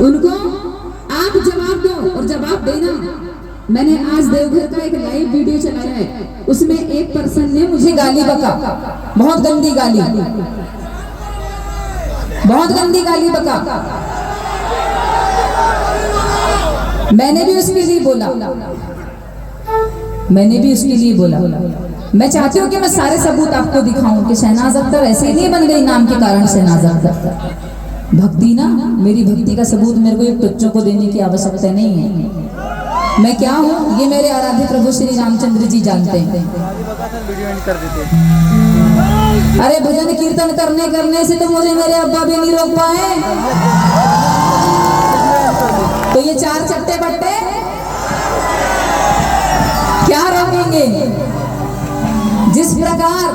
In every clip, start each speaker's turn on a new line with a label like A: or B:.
A: उनको आप जवाब दो और जवाब देना। मैंने आज देवघर का एक लाइव वीडियो चलाया है, उसमें एक पर्सन ने मुझे गाली बका, बहुत गंदी गाली, बहुत गंदी गाली बका। मैंने भी उसके लिए बोला, मैंने भी उसके लिए बोला। मैं चाहती हूँ कि मैं सारे सबूत आपको दिखाऊं कि शहनाज अख्तर ऐसे ही नहीं बन गई नाम के कारण शहनाज अख्तर। भक्ति ना, मेरी भक्ति का सबूत मेरे को एक बच्चों को देने की आवश्यकता नहीं है। मैं क्या हूँ ये मेरे आराध्य प्रभु श्री रामचंद्र जी जानते हैं। अरे भजन कीर्तन करने से तो मुझे मेरे अब्बा भी नहीं रोक पाए, तो ये चार चट्टे बट्टे क्या रोकेंगे। जिस प्रकार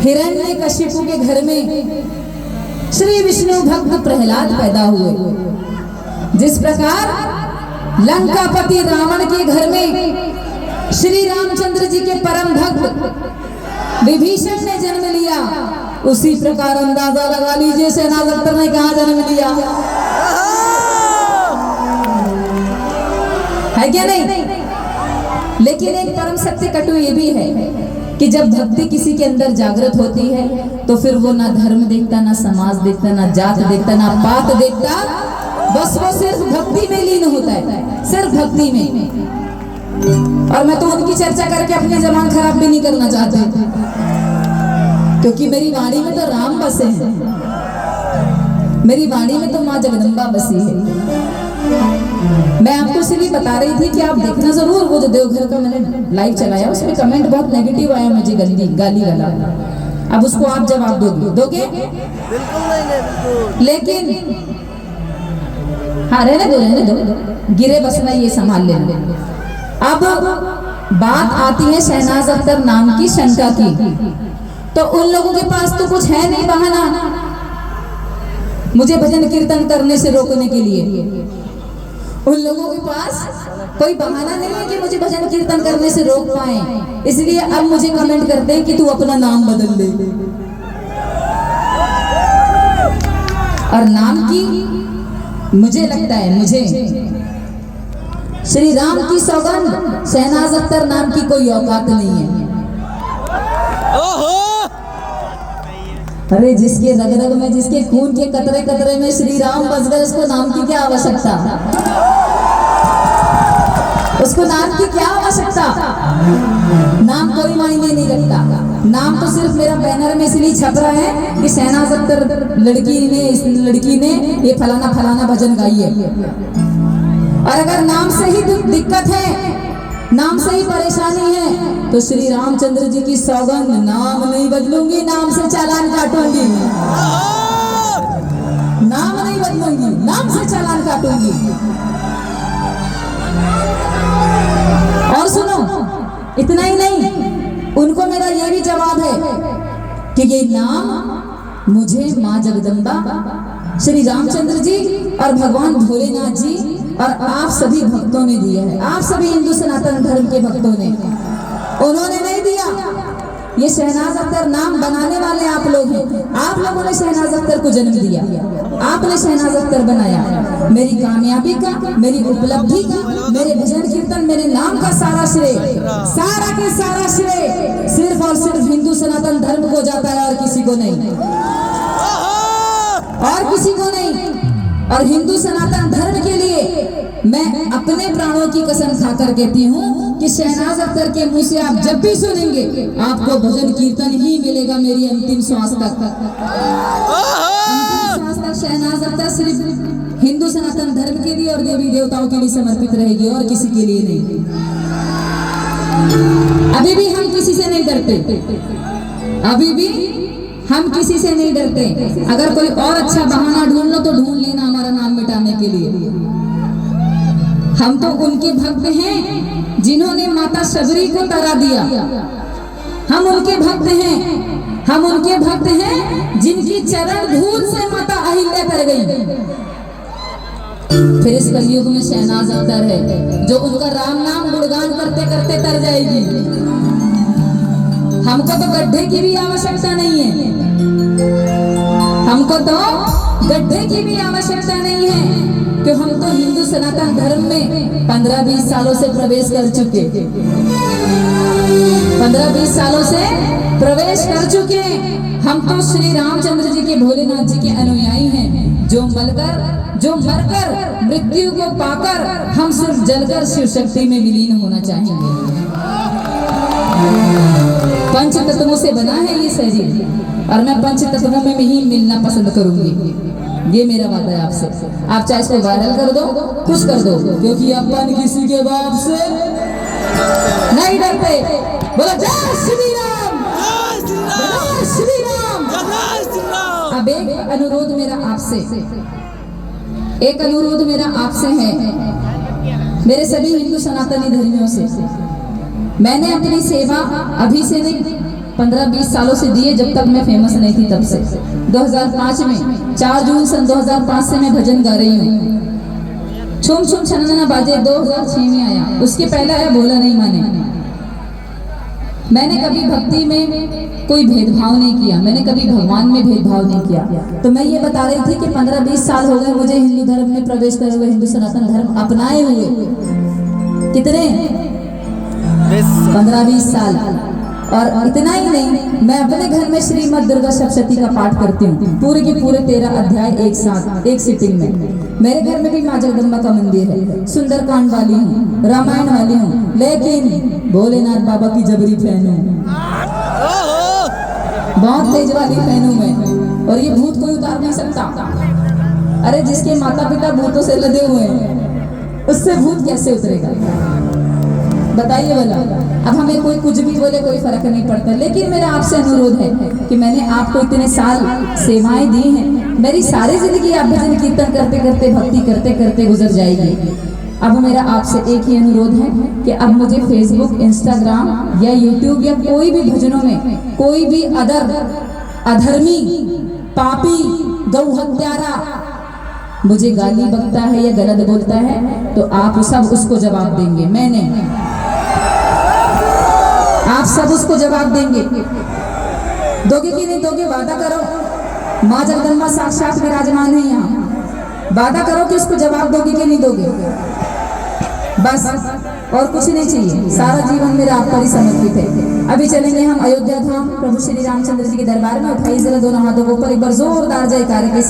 A: हिरण्यकशिपु के घर में श्री विष्णु भक्त प्रहलाद पैदा हुए, जिस प्रकार लंकापति रावण के घर में श्री रामचंद्र जी के परम भक्त विभीषण ने जन्म लिया, उसी प्रकार अंदाजा लगा लीजिए शहनाज अख्तर ने कहाँ जन्म लिया है क्या नहीं। लेकिन एक परम सत्य कटु ये भी है कि जब भक्ति किसी के अंदर जागृत होती है तो फिर वो ना धर्म देखता, ना समाज देखता, ना जात देखता, ना पात देखता, बस वो सिर्फ भक्ति में लीन होता है, सिर्फ भक्ति में। और मैं तो उनकी चर्चा करके अपनी जबान खराब भी नहीं करना चाहती, क्योंकि मेरी वाणी में तो राम बसे हैं, मेरी वाणी में तो माँ जगदम्बा बसी है। मैं आपको इसलिए बता रही थी कि आप देखना जरूर, वो जो देवघर का मैंने लाइव चलाया उसमें कमेंट बहुत नेगेटिव आया मुझे, गाली वाला। अब उसको आप जवाब दोगे?
B: बिल्कुल नहीं,
A: लेकिन हाँ रहने दो, गिरे बसना ये संभाल लेना। अब बात आती है शहनाज अख्तर नाम की शंका की, तो उन लोगों के पास तो कुछ है नहीं बहाना मुझे भजन कीर्तन करने से रोकने के लिए। उन लोगों के पास कोई बहाना नहीं है कि मुझे भजन कीर्तन करने से रोक पाए, इसलिए अब मुझे कमेंट करते हैं कि तू अपना नाम बदल ले। और नाम की मुझे लगता है, मुझे श्री राम की सौगंध शहनाज अख्तर नाम की कोई औकात नहीं है। अरे जिसके रग रग में, जिसके खून के कतरे कतरे में श्री राम बस गए, उसको नाम की क्या आवश्यकता, उसको नाम की क्या आवश्यकता। नाम कोई मायने नहीं रखता, नाम तो सिर्फ मेरा बैनर में इसलिए छप रहा है कि शहनाज अख्तर लड़की ने ये फलाना फलाना भजन गाई है। और अगर नाम से ही दिक्कत है, नाम से ही परेशानी है, तो श्री रामचंद्र जी की सौगंध, नाम नहीं बदलूंगी, नाम से चालान काटूंगी, नाम नहीं बदलूंगी, नाम से चालान काटूंगी। और सुनो, इतना ही नहीं, उनको मेरा ये भी जवाब है कि ये नाम मुझे माँ जगदम्बा, श्री रामचंद्र जी और भगवान भोलेनाथ जी और आप सभी भक्तों ने दिया है, आप सभी हिंदू सनातन धर्म के भक्तों ने, उन्होंने नहीं दिया। ये शहनाज अख्तर नाम बनाने वाले आप लोग हैं, आप लोगों ने शहनाज अख्तर को जन्म दिया, आपने शहनाज अख्तर बनाया। मेरी कामयाबी का, मेरी उपलब्धि का, मेरे भजन कीर्तन, मेरे नाम का सारा श्रेय, सारा के सारा श्रेय सिर्फ और सिर्फ हिंदू सनातन धर्म को जाता है, और किसी को नहीं, और किसी को नहीं। और हिंदू सनातन धर्म के लिए मैं अपने प्राणों की कसम खाकर कहती हूँ कि शहनाज अख्तर के मुंह से आप जब भी सुनेंगे आपको भजन कीर्तन ही मिलेगा, मेरी अंतिम श्वास तक। अंतिम श्वास तक शहनाज अख्तर सिर्फ हिंदू सनातन धर्म के लिए और देवी देवताओं के लिए समर्पित रहेगी, और किसी के लिए नहीं। अभी भी हम किसी से नहीं डरते, अभी भी हम किसी से नहीं डरते। अगर कोई और अच्छा बहाना ढूंढ लो तो ढूंढ लेना हमारा नाम मिटाने के लिए। हम तो उनके भक्त हैं जिन्होंने माता शबरी को तरा दिया, हम उनके भक्त हैं, हम उनके भक्त हैं जिनकी चरण धूल से माता अहिल्या तर गई। फिर इस कलयुग में शहनाज अख्तर है जो उनका राम नाम गुणगान करते करते तर जाएगी। हमको तो गड्ढे की भी आवश्यकता नहीं है। हमको तो गड्ढे की भी आवश्यकता नहीं है, कि हम तो हिंदू सनातन धर्म में 15-20 सालों से प्रवेश कर चुके, 15-20 सालों से प्रवेश कर चुके। हम तो श्री रामचंद्र जी के, भोलेनाथ जी के अनुयायी हैं, जो मरकर मृत्यु को पाकर हम सिर्फ जलकर शिव शक्ति में विलीन होना चाहेंगे। पंच तत्वों से बना है ये शरीर, और मैं पंच तत्वों में ही मिलना पसंद करूंगी। ये मेरा वादा है आपसे। आप चाहे इसको वायरल कर दो, कुछ कर दो, क्योंकि अपन किसी के बाप से नहीं डरते। बोलो जय श्री राम, जय श्री राम। अब एक अनुरोध मेरा आपसे, एक अनुरोध मेरा आपसे है, मेरे सभी हिंदू सनातनी धर्मियों से। मैंने अपनी सेवा अभी से नहीं, 15-20 सालों से दी है, जब तक मैं फेमस नहीं थी तब से। 2005 में 4 जून सन 2005 से मैं भजन गा रही हूँ। छुम छुम छनना बाजे 2006 में आया, उसके पहले आया भोला नहीं माने। मैंने कभी भक्ति में कोई भेदभाव नहीं किया, मैंने कभी भगवान में भेदभाव नहीं किया। तो मैं ये बता रही थी कि 15-20 साल हो गए मुझे हिंदू धर्म में प्रवेश करे हुए, हिंदू सनातन धर्म अपनाए हुए। कितने? 15-20 साल। और इतना ही नहीं, मैं अपने घर में श्रीमद् दुर्गा सप्तशती का पाठ करती हूँ, पूरे के पूरे 13 अध्याय एक साथ, एक सिटिंग में। मेरे घर में भी माँ जगदम्बा का मंदिर है, सुंदरकांड वाली हूँ, रामायण वाली हूँ, लेकिन भोलेनाथ बाबा की जबरी फैन हूँ, बहुत तेज वाली फैन हूँ मैं। और ये भूत कोई उतार नहीं सकता। अरे जिसके माता पिता भूतों से लदे हुए हैं, उससे भूत कैसे उतरेगा? बताइए भला। अब हमें कोई कुछ भी बोले, कोई फर्क नहीं पड़ता। लेकिन मेरा आपसे अनुरोध है कि मैंने आपको इतने साल सेवाएं दी हैं, मेरी सारी जिंदगी आप भजन कीर्तन करते करते, भक्ति करते करते गुजर जाएगी। अब मेरा आपसे एक ही अनुरोध है कि अब मुझे फेसबुक, इंस्टाग्राम या यूट्यूब या कोई भी भजनों में कोई भी अधर्मी, पापी, गौ हत्यारा मुझे गाली बकता है या गलत बोलता है, तो आप सब उसको जवाब देंगे। मैंने, आप सब उसको जवाब देंगे। दोगे कि नहीं दोगे? वादा करो। माँ जगदम्बा साक्षात विराजमान है यहाँ, वादा करो कि उसको जवाब दोगे कि नहीं दोगे? बस, और कुछ नहीं चाहिए। सारा जीवन मेरा आप पर ही समर्पित है। अभी चलेंगे हम अयोध्या धाम, प्रभु श्री रामचंद्र जी के दरबार में। उठाइए जरा दोनों हाथों को ऊपर, एक बार जोरदार जयकारे के